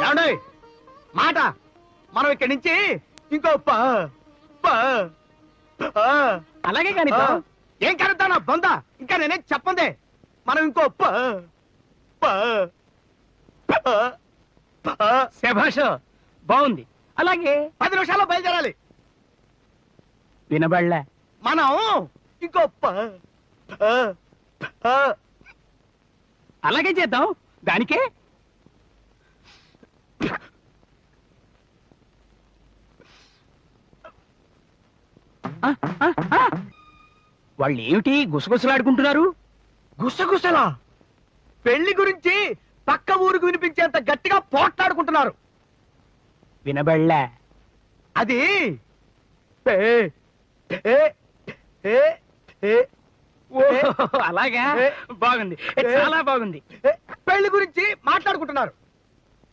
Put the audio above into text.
ఏమండి మాట మనం ఇక్కడి నుంచి ఇంకో అలాగే కానీ ఏం కలుద్దాం నా బొంద ఇంకా నేనేం చెప్పందే మనం ఇంకో శభాష బాగుంది. అలాగే 10 నిమిషాల్లో బయలుదేరాలి. వినబడలే. మనం ఇంకో అలాగే చేద్దాం. దానికే వాళ్ళు ఏమిటి గుసగుసలాడుకుంటున్నారు? గుసగుసలా? పెళ్లి గురించి పక్క ఊరికి వినిపించేంత గట్టిగా పోట్లాడుకుంటున్నారు. వినబడలే. అది అలాగా బాగుంది, చాలా బాగుంది. పెళ్లి గురించి మాట్లాడుకుంటున్నారు.